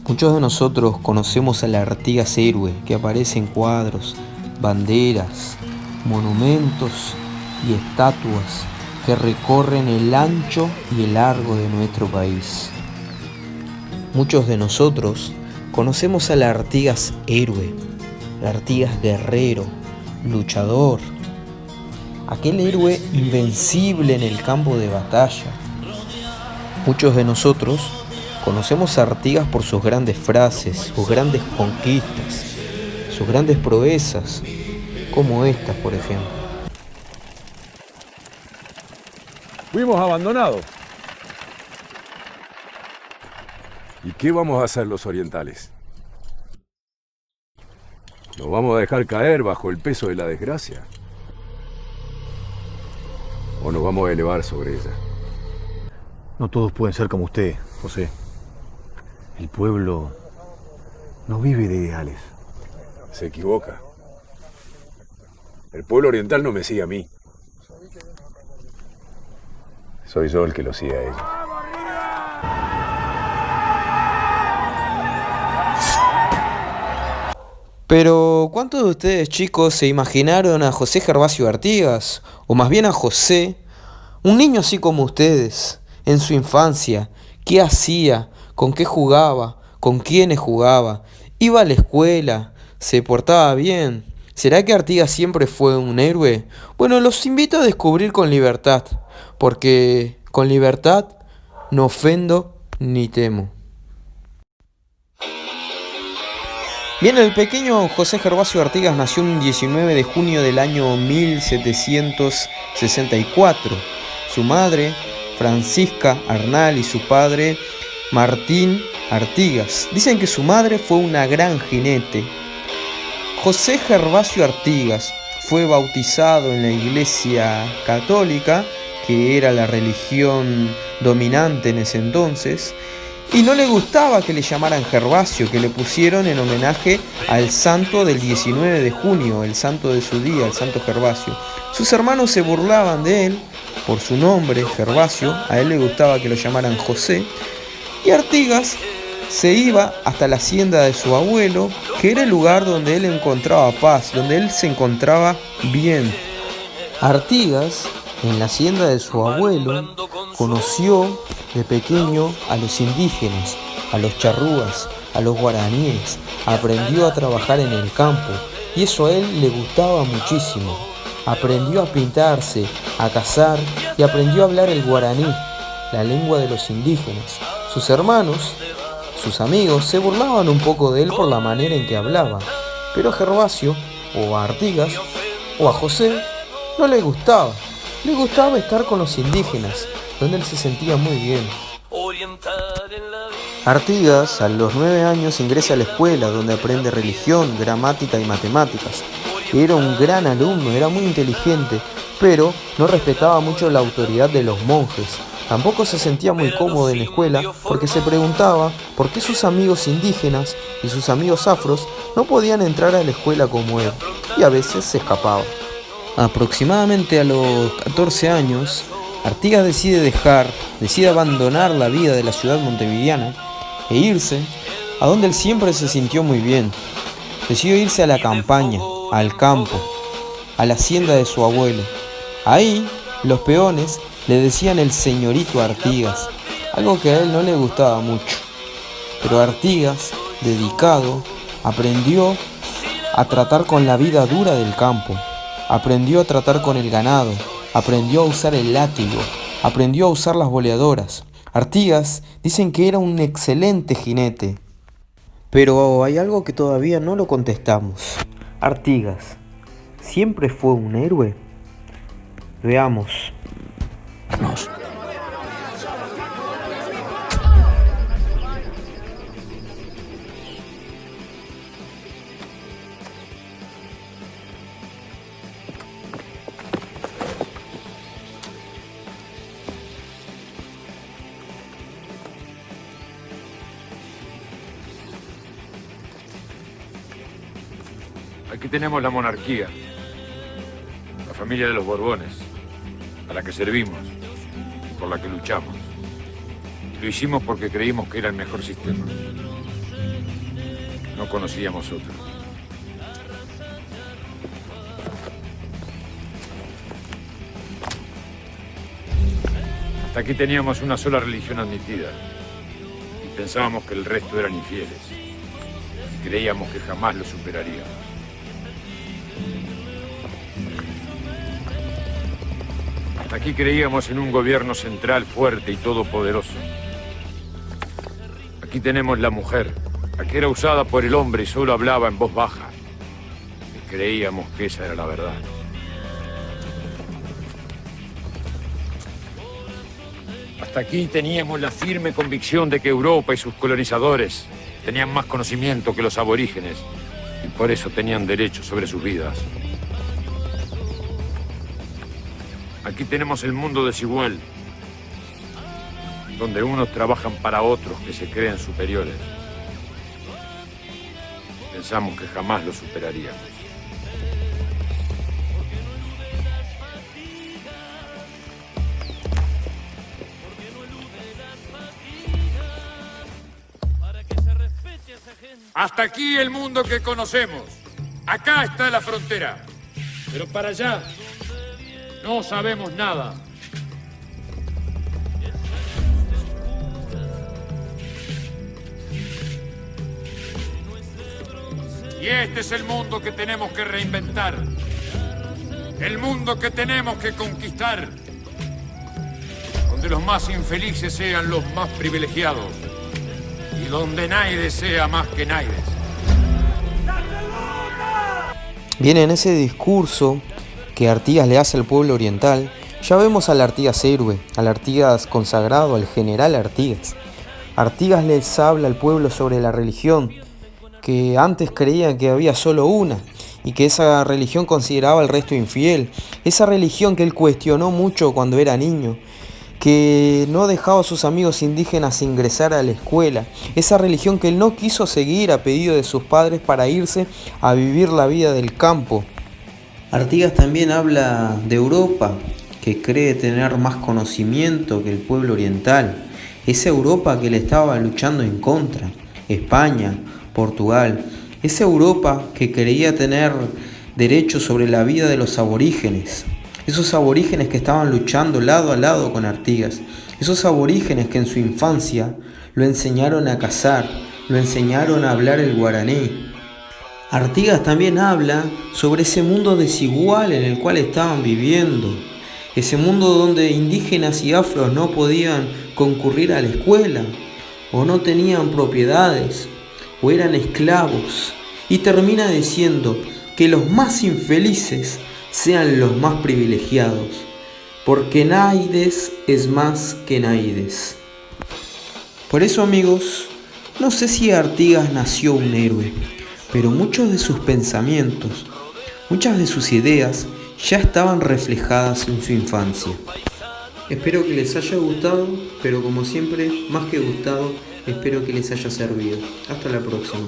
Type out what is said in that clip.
Muchos de nosotros conocemos al Artigas héroe que aparece en cuadros, banderas, monumentos y estatuas que recorren el ancho y el largo de nuestro país. Muchos de nosotros conocemos al Artigas héroe, al Artigas guerrero, luchador, aquel héroe invencible en el campo de batalla. Muchos de nosotros conocemos a Artigas por sus grandes frases, sus grandes conquistas, sus grandes proezas, como estas, por ejemplo. Fuimos abandonados. ¿Y qué vamos a hacer los orientales? ¿Nos vamos a dejar caer bajo el peso de la desgracia? ¿O nos vamos a elevar sobre ella? No todos pueden ser como usted, José. El pueblo no vive de ideales. Se equivoca. El pueblo oriental no me sigue a mí. Soy yo el que lo sigue a ellos. Pero, ¿cuántos de ustedes, chicos, se imaginaron a José Gervasio Artigas? O más bien a José, un niño así como ustedes, en su infancia. ¿Qué hacía? ¿Con qué jugaba? ¿Con quiénes jugaba? ¿Iba a la escuela? ¿Se portaba bien? ¿Será que Artigas siempre fue un héroe? Bueno, los invito a descubrir con libertad, porque con libertad no ofendo ni temo. Bien, el pequeño José Gervasio Artigas nació un 19 de junio del año 1764. Su madre, Francisca Arnal, y su padre, Martín Artigas. Dicen que su madre fue una gran jinete. José Gervasio Artigas fue bautizado en la Iglesia Católica, que era la religión dominante en ese entonces, y no le gustaba que le llamaran Gervasio, que le pusieron en homenaje al santo del 19 de junio, el santo de su día, el santo Gervasio. Sus hermanos se burlaban de él por su nombre, Gervasio. A él le gustaba que lo llamaran José. Y Artigas se iba hasta la hacienda de su abuelo, que era el lugar donde él encontraba paz, donde él se encontraba bien. Artigas, en la hacienda de su abuelo, conoció de pequeño a los indígenas, a los charrúas, a los guaraníes. Aprendió a trabajar en el campo y eso a él le gustaba muchísimo. Aprendió a pintarse, a cazar y aprendió a hablar el guaraní, la lengua de los indígenas. Sus hermanos, sus amigos, se burlaban un poco de él por la manera en que hablaba, pero a Gervasio, o a Artigas, o a José, no le gustaba. Le gustaba estar con los indígenas, donde él se sentía muy bien. Artigas, a los 9 años, ingresa a la escuela, donde aprende religión, gramática y matemáticas. Era un gran alumno, era muy inteligente, pero no respetaba mucho la autoridad de los monjes. Tampoco se sentía muy cómodo en la escuela porque se preguntaba por qué sus amigos indígenas y sus amigos afros no podían entrar a la escuela como él, y a veces se escapaba. Aproximadamente a los 14 años, Artigas decide abandonar la vida de la ciudad montevideana e irse a donde él siempre se sintió muy bien. Decidió irse a la campaña, al campo, a la hacienda de su abuelo. Ahí, los peones le decían el señorito Artigas, algo que a él no le gustaba mucho. Pero Artigas, dedicado, aprendió a tratar con la vida dura del campo. Aprendió a tratar con el ganado, aprendió a usar el látigo, aprendió a usar las boleadoras. Artigas dicen que era un excelente jinete. Pero hay algo que todavía no lo contestamos. Artigas, ¿siempre fue un héroe? Veamos. Aquí tenemos la monarquía, la familia de los Borbones, a la que servimos y por la que luchamos. Lo hicimos porque creímos que era el mejor sistema. No conocíamos otro. Hasta aquí teníamos una sola religión admitida. Y pensábamos que el resto eran infieles. Y creíamos que jamás lo superaríamos. Hasta aquí creíamos en un gobierno central fuerte y todopoderoso. Aquí tenemos la mujer, la que era usada por el hombre y solo hablaba en voz baja. Y creíamos que esa era la verdad. Hasta aquí teníamos la firme convicción de que Europa y sus colonizadores tenían más conocimiento que los aborígenes y por eso tenían derecho sobre sus vidas. Aquí tenemos el mundo desigual, donde unos trabajan para otros que se creen superiores. Pensamos que jamás lo superaríamos. Hasta aquí el mundo que conocemos. Acá está la frontera. Pero para allá no sabemos nada. Y este es el mundo que tenemos que reinventar. El mundo que tenemos que conquistar. Donde los más infelices sean los más privilegiados. Y donde Naides sea más que Naides. Bien, en ese discurso que Artigas le hace al pueblo oriental, ya vemos al Artigas héroe, al Artigas consagrado, al general Artigas. Artigas les habla al pueblo sobre la religión, que antes creían que había solo una, y que esa religión consideraba al resto infiel. Esa religión que él cuestionó mucho cuando era niño, que no dejaba a sus amigos indígenas ingresar a la escuela. Esa religión que él no quiso seguir a pedido de sus padres para irse a vivir la vida del campo. Artigas también habla de Europa, que cree tener más conocimiento que el pueblo oriental. Esa Europa que le estaba luchando en contra. España, Portugal. Esa Europa que creía tener derecho sobre la vida de los aborígenes. Esos aborígenes que estaban luchando lado a lado con Artigas. Esos aborígenes que en su infancia lo enseñaron a cazar, lo enseñaron a hablar el guaraní. Artigas también habla sobre ese mundo desigual en el cual estaban viviendo. Ese mundo donde indígenas y afros no podían concurrir a la escuela, o no tenían propiedades, o eran esclavos. Y termina diciendo que los más infelices sean los más privilegiados, porque Naides es más que Naides. Por eso, amigos, no sé si Artigas nació un héroe, pero muchos de sus pensamientos, muchas de sus ideas ya estaban reflejadas en su infancia. Espero que les haya gustado, pero como siempre, más que gustado, espero que les haya servido. Hasta la próxima.